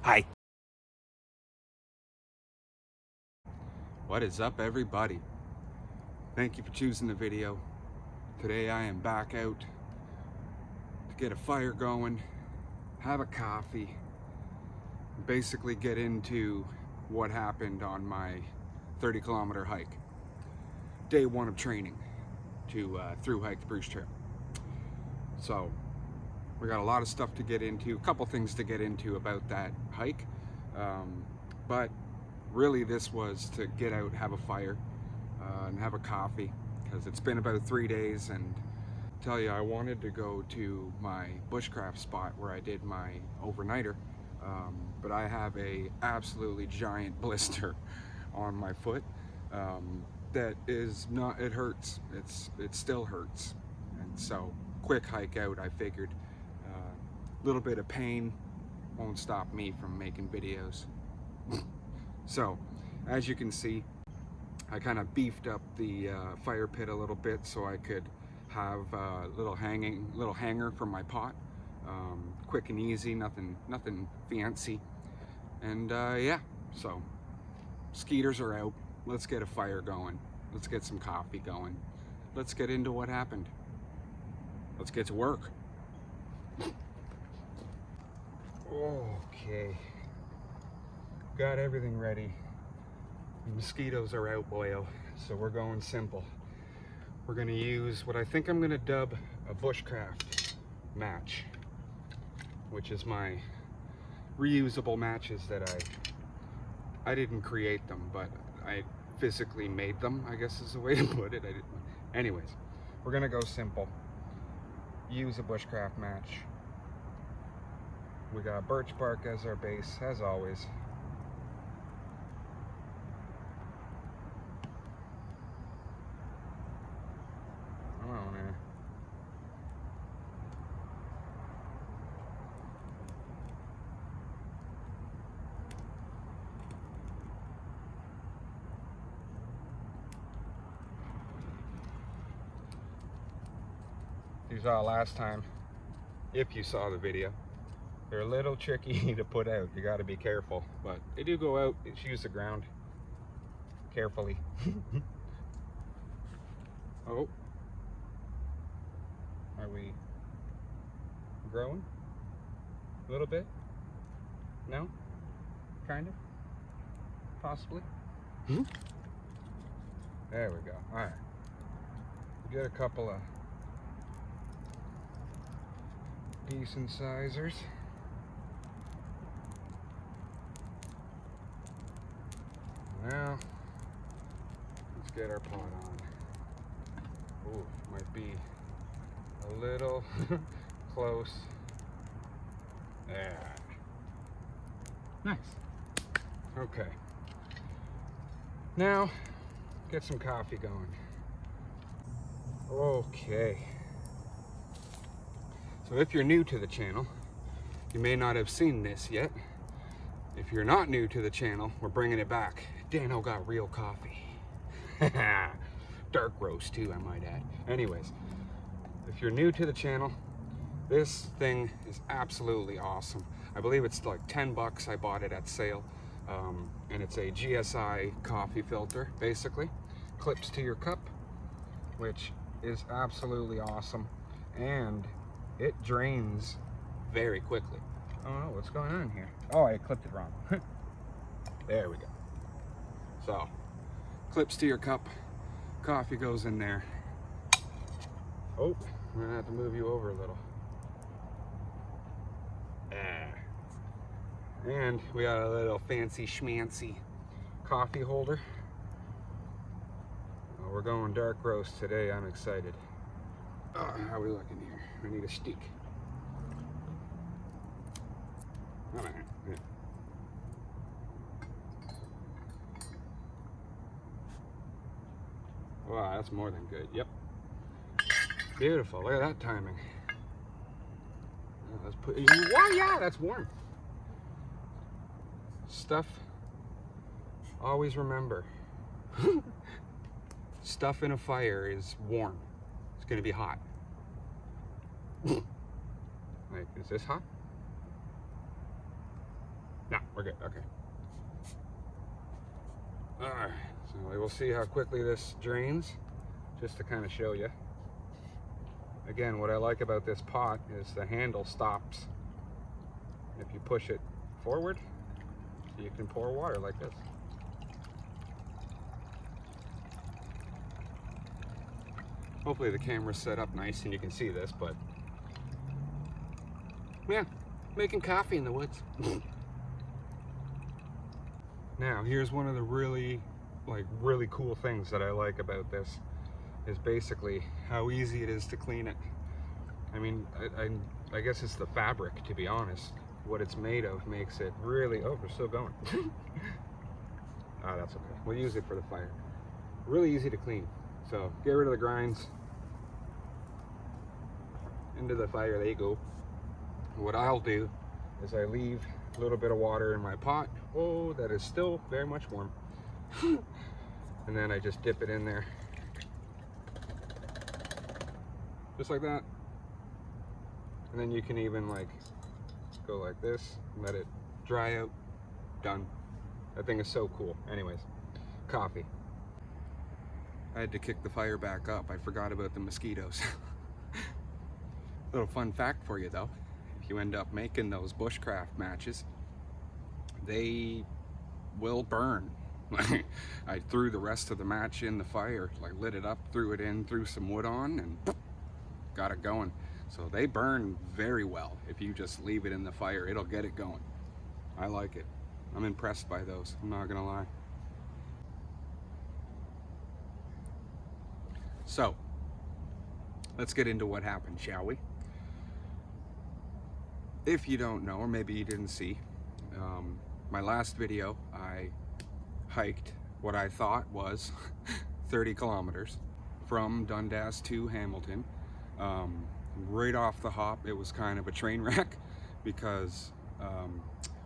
Hi. What is up, everybody? Thank you for choosing the video. Today I am back out to get a fire going, have a coffee, basically get into what happened on my 30-kilometer hike. Day one of training to through hike the Bruce Trail. So we got a lot of stuff to get into, a couple things to get into about that hike, but really this was to get out, have a fire, and have a coffee, because it's been about 3 days, and tell you, I wanted to go to my Bushcraft spot where I did my overnighter, but I have a absolutely giant blister on my foot that is not, it hurts, it still hurts, and so quick hike out, I figured. A little bit of pain won't stop me from making videos. So, as you can see, I kind of beefed up the fire pit a little bit so I could have a little hanger for my pot. Quick and easy, nothing fancy. And yeah, so skeeters are out. Let's get a fire going. Let's get some coffee going. Let's get into what happened. Let's get to work. Okay, got everything ready. The mosquitoes are out, boyo, so we're going simple. We're gonna use what I think I'm gonna dub a Bushcraft match, which is my reusable matches that I didn't create them, but I physically made them, I guess is the way to put it. Anyways, we're gonna go simple. Use a Bushcraft match. We got birch bark as our base, as always. Come on, man. You saw last time, if you saw the video. They're a little tricky to put out. You got to be careful, but they do go out. Just use the ground carefully. Oh, are we growing a little bit? No, kind of, possibly. There we go. All right, we get a couple of decent sizers. Now, let's get our pot on. Ooh, might be a little close. There. Nice. Okay. Now, get some coffee going. Okay. So if you're new to the channel, you may not have seen this yet. If you're not new to the channel, we're bringing it back. Dano got real coffee. Dark roast too, I might add. Anyways, if you're new to the channel, this thing is absolutely awesome. I believe it's like 10 bucks. I bought it at sale. And it's a GSI coffee filter, basically. Clips to your cup, which is absolutely awesome. And it drains very quickly. Oh, what's going on here? Oh, I clipped it wrong. There we go. So, clips to your cup, coffee goes in there. Oh, I'm gonna have to move you over a little. And we got a little fancy schmancy coffee holder. Well, we're going dark roast today. I'm excited. How are we looking here? I need a stick. All right. Yeah. Wow, that's more than good. Yep. Beautiful. Look at that timing. Let's put. Well, yeah, that's warm. Stuff. Always remember. Stuff in a fire is warm. It's gonna be hot. Like, is this hot? No. We're good, okay. Alright, so we'll see how quickly this drains, just to kind of show you. Again, what I like about this pot is the handle stops. If you push it forward, you can pour water like this. Hopefully the camera's set up nice and you can see this, but yeah, making coffee in the woods. Now, here's one of the really cool things that I like about this is basically how easy it is to clean it. I mean, I guess it's the fabric, to be honest. What it's made of makes it really, oh, we're still going. Ah, that's okay. We'll use it for the fire. Really easy to clean. So get rid of the grinds. Into the fire they go. What I'll do is I leave a little bit of water in my pot. Oh, that is still very much warm. And then I just dip it in there. Just like that. And then you can even like go like this, let it dry out. Done. That thing is so cool. Anyways, coffee. I had to kick the fire back up. I forgot about the mosquitoes. Little fun fact for you though. If you end up making those bushcraft matches, they will burn. I threw the rest of the match in the fire, like lit it up, threw it in, threw some wood on, and got it going. So they burn very well. If you just leave it in the fire, it'll get it going. I like it. I'm impressed by those, I'm not gonna lie. So, let's get into what happened, shall we? If you don't know, or maybe you didn't see, my last video, I hiked what I thought was 30 kilometers from Dundas to Hamilton. Right off the hop, it was kind of a train wreck because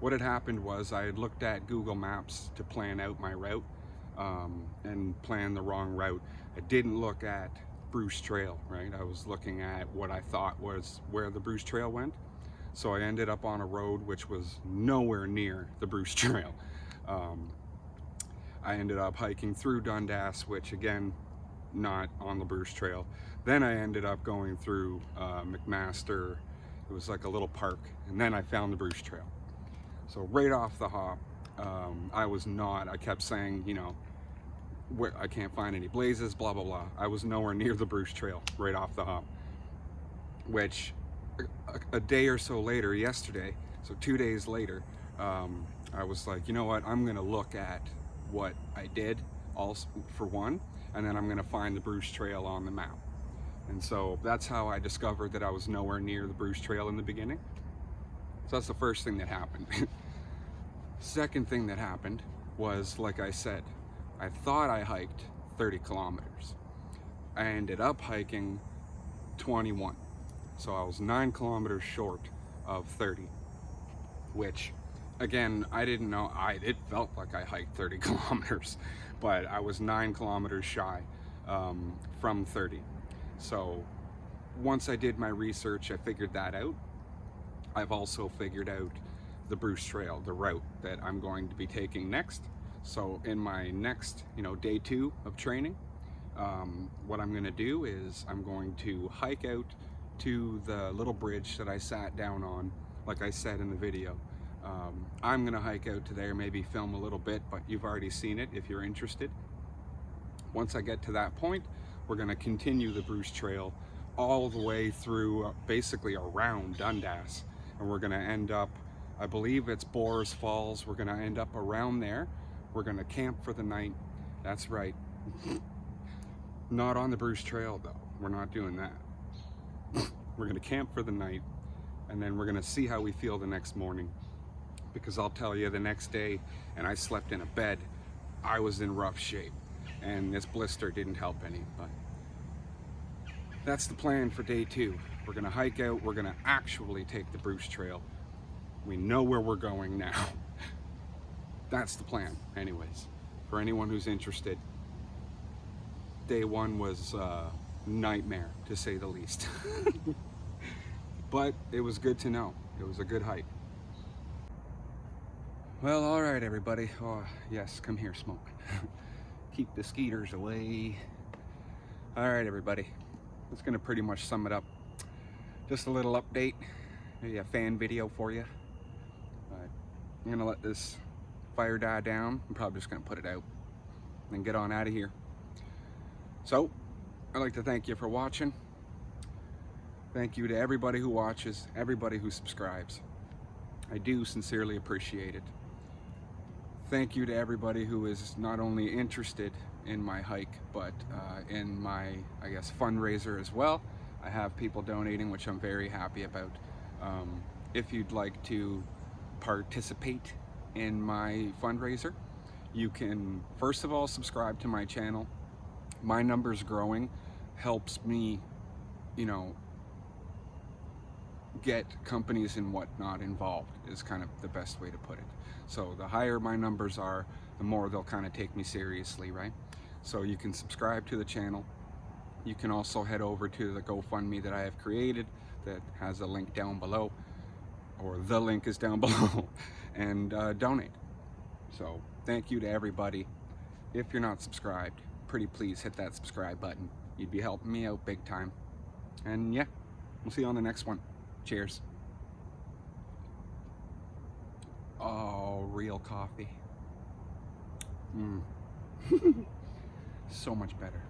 what had happened was I had looked at Google Maps to plan out my route and planned the wrong route. I didn't look at Bruce Trail, right? I was looking at what I thought was where the Bruce Trail went. So I ended up on a road which was nowhere near the Bruce Trail. I ended up hiking through Dundas, which again, not on the Bruce Trail. Then I ended up going through McMaster. It was like a little park, and then I found the Bruce Trail. So right off the hop, I kept saying, you know, I can't find any blazes, blah, blah, blah. I was nowhere near the Bruce Trail right off the hop, which a day or so later, yesterday, so 2 days later, I was like, you know what, I'm gonna look at what I did also for one, and then I'm gonna find the Bruce Trail on the map. And so that's how I discovered that I was nowhere near the Bruce Trail in the beginning. So that's the first thing that happened. Second thing that happened was, like I said, I thought I hiked 30 kilometers. I ended up hiking 21. So I was 9 kilometers short of 30, which again, I didn't know, it felt like I hiked 30 kilometers, but I was 9 kilometers shy from 30. So once I did my research, I figured that out. I've also figured out the Bruce Trail, the route that I'm going to be taking next. So in my next, day 2 of training, what I'm gonna do is I'm going to hike out to the little bridge that I sat down on, like I said in the video. I'm gonna hike out to there, maybe film a little bit, but you've already seen it if you're interested. Once I get to that point, we're gonna continue the Bruce Trail all the way through, basically around Dundas, and we're gonna end up, I believe it's Boars Falls, we're gonna end up around there. We're gonna camp for the night. That's right. Not on the Bruce Trail though, we're not doing that. We're gonna camp for the night, and then we're gonna see how we feel the next morning. Because I'll tell you, the next day, and I slept in a bed, I was in rough shape, and this blister didn't help any, but that's the plan for day 2. We're gonna hike out, we're gonna actually take the Bruce Trail. We know where we're going now. That's the plan, anyways. For anyone who's interested, day 1 was a nightmare, to say the least. But it was good to know. It was a good hike. Well, all right, everybody. Oh, yes, come here, smoke. Keep the skeeters away. All right, everybody. That's gonna pretty much sum it up. Just a little update, maybe a fan video for you. I'm gonna let this fire die down. I'm probably just gonna put it out and get on out of here. So, I'd like to thank you for watching. Thank you to everybody who watches, everybody who subscribes. I do sincerely appreciate it. Thank you to everybody who is not only interested in my hike, but in my, I guess, fundraiser as well. I have people donating, which I'm very happy about. If you'd like to participate in my fundraiser, you can first of all subscribe to my channel. My numbers growing helps me, you know, get companies and whatnot involved is kind of the best way to put it. So the higher my numbers are, the more they'll kind of take me seriously, right? So you can subscribe to the channel. You can also head over to the GoFundMe that I have created that has a link down below, or the link is down below, and donate. So thank you to everybody. If you're not subscribed, pretty please hit that subscribe button. You'd be helping me out big time. And yeah, we'll see you on the next one. Cheers. Oh, real coffee. So much better.